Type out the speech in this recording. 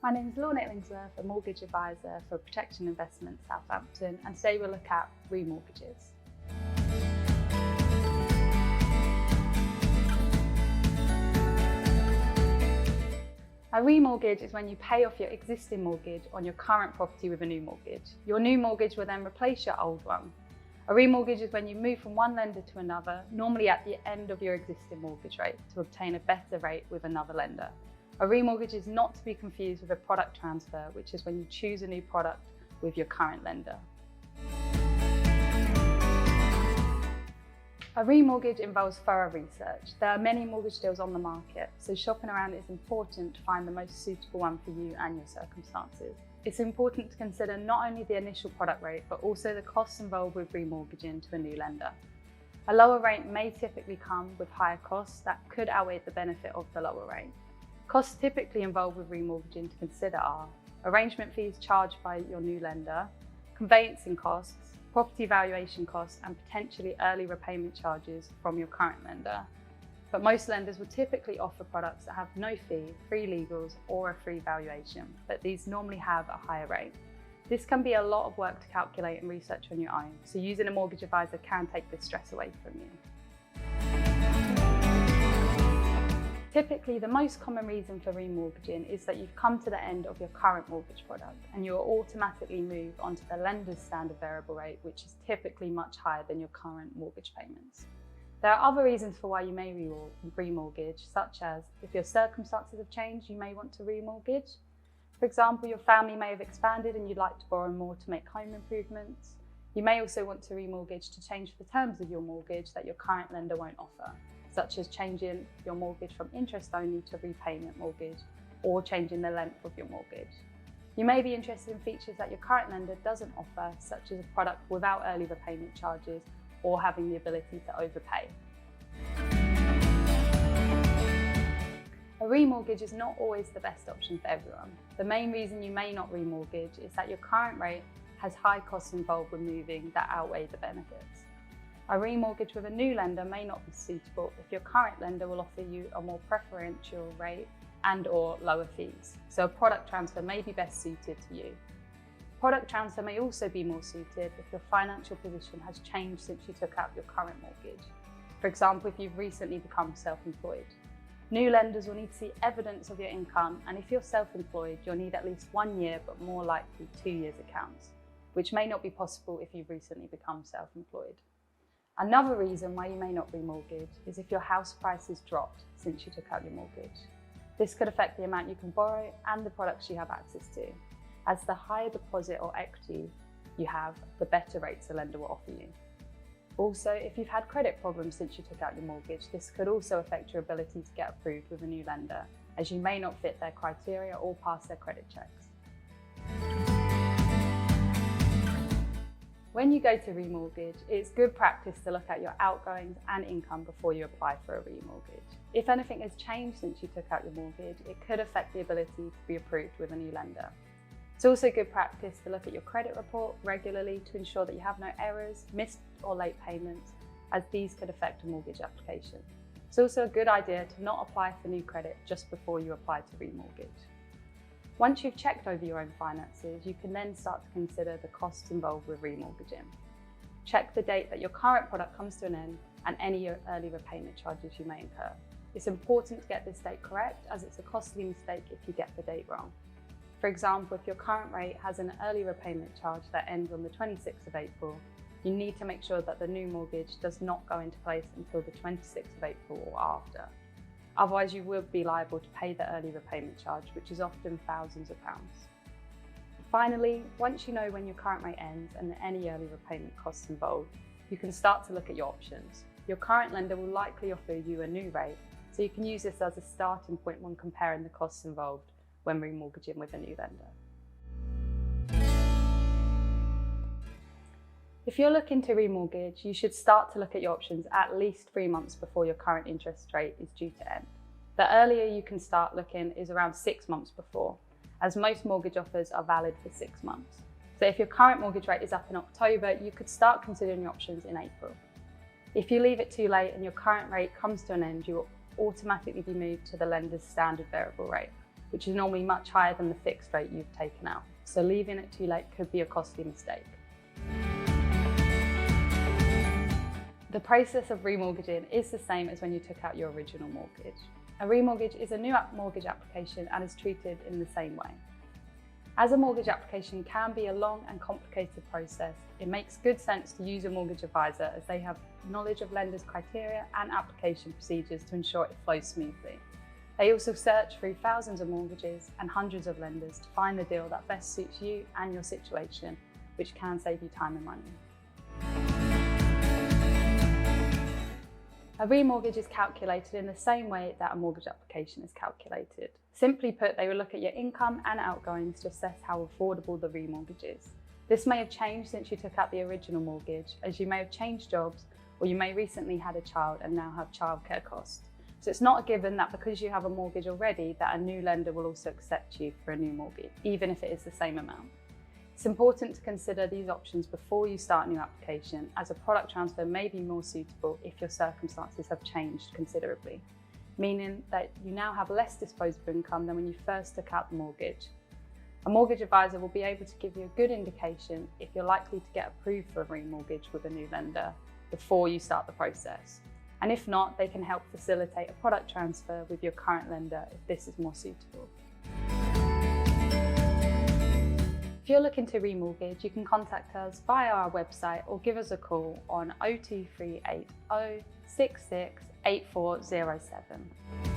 My name is Lorna Illingsworth, a mortgage advisor for Protection and Investment Southampton, and today we'll look at remortgages. A remortgage is when you pay off your existing mortgage on your current property with a new mortgage. Your new mortgage will then replace your old one. A remortgage is when you move from one lender to another, normally at the end of your existing mortgage rate, to obtain a better rate with another lender. A remortgage is not to be confused with a product transfer, which is when you choose a new product with your current lender. A remortgage involves thorough research. There are many mortgage deals on the market, so shopping around is important to find the most suitable one for you and your circumstances. It's important to consider not only the initial product rate, but also the costs involved with remortgaging to a new lender. A lower rate may typically come with higher costs that could outweigh the benefit of the lower rate. Costs typically involved with remortgaging to consider are arrangement fees charged by your new lender, conveyancing costs, property valuation costs, and potentially early repayment charges from your current lender. But most lenders will typically offer products that have no fee, free legals, or a free valuation, but these normally have a higher rate. This can be a lot of work to calculate and research on your own, so using a mortgage advisor can take this stress away from you. Typically, the most common reason for remortgaging is that you've come to the end of your current mortgage product and you'll automatically move onto the lender's standard variable rate, which is typically much higher than your current mortgage payments. There are other reasons for why you may remortgage, such as if your circumstances have changed, you may want to remortgage. For example, your family may have expanded and you'd like to borrow more to make home improvements. You may also want to remortgage to change the terms of your mortgage that your current lender won't offer, such as changing your mortgage from interest only to repayment mortgage or changing the length of your mortgage. You may be interested in features that your current lender doesn't offer, such as a product without early repayment charges or having the ability to overpay. A remortgage is not always the best option for everyone. The main reason you may not remortgage is that your current rate has high costs involved with moving that outweigh the benefits. A remortgage with a new lender may not be suitable if your current lender will offer you a more preferential rate and/or lower fees, so a product transfer may be best suited to you. Product transfer may also be more suited if your financial position has changed since you took out your current mortgage. For example, if you've recently become self-employed. New lenders will need to see evidence of your income, and if you're self-employed, you'll need at least 1 year, but more likely 2 years accounts, which may not be possible if you've recently become self-employed. Another reason why you may not remortgage is if your house price has dropped since you took out your mortgage. This could affect the amount you can borrow and the products you have access to, as the higher deposit or equity you have, the better rates the lender will offer you. Also, if you've had credit problems since you took out your mortgage, this could also affect your ability to get approved with a new lender, as you may not fit their criteria or pass their credit checks. When you go to remortgage, it's good practice to look at your outgoings and income before you apply for a remortgage. If anything has changed since you took out your mortgage, it could affect the ability to be approved with a new lender. It's also good practice to look at your credit report regularly to ensure that you have no errors, missed or late payments, as these could affect a mortgage application. It's also a good idea to not apply for new credit just before you apply to remortgage. Once you've checked over your own finances, you can then start to consider the costs involved with remortgaging. Check the date that your current product comes to an end and any early repayment charges you may incur. It's important to get this date correct, as it's a costly mistake if you get the date wrong. For example, if your current rate has an early repayment charge that ends on the 26th of April, you need to make sure that the new mortgage does not go into place until the 26th of April or after. Otherwise, you will be liable to pay the early repayment charge, which is often thousands of pounds. Finally, once you know when your current rate ends and any early repayment costs involved, you can start to look at your options. Your current lender will likely offer you a new rate, so you can use this as a starting point when comparing the costs involved when remortgaging with a new lender. If you're looking to remortgage, you should start to look at your options at least 3 months before your current interest rate is due to end. The earlier you can start looking is around 6 months before, as most mortgage offers are valid for 6 months. So if your current mortgage rate is up in October, you could start considering your options in April. If you leave it too late and your current rate comes to an end, you will automatically be moved to the lender's standard variable rate, which is normally much higher than the fixed rate you've taken out. So leaving it too late could be a costly mistake. The process of remortgaging is the same as when you took out your original mortgage. A remortgage is a new mortgage application and is treated in the same way. As a mortgage application can be a long and complicated process, it makes good sense to use a mortgage advisor as they have knowledge of lenders' criteria and application procedures to ensure it flows smoothly. They also search through thousands of mortgages and hundreds of lenders to find the deal that best suits you and your situation, which can save you time and money. A remortgage is calculated in the same way that a mortgage application is calculated. Simply put, they will look at your income and outgoings to assess how affordable the remortgage is. This may have changed since you took out the original mortgage, as you may have changed jobs, or you may recently had a child and now have childcare costs. So it's not a given that because you have a mortgage already that a new lender will also accept you for a new mortgage, even if it is the same amount. It's important to consider these options before you start a new application, as a product transfer may be more suitable if your circumstances have changed considerably, meaning that you now have less disposable income than when you first took out the mortgage. A mortgage advisor will be able to give you a good indication if you're likely to get approved for a remortgage with a new lender before you start the process. And if not, they can help facilitate a product transfer with your current lender if this is more suitable. If you're looking to remortgage, you can contact us via our website or give us a call on 02380 668407.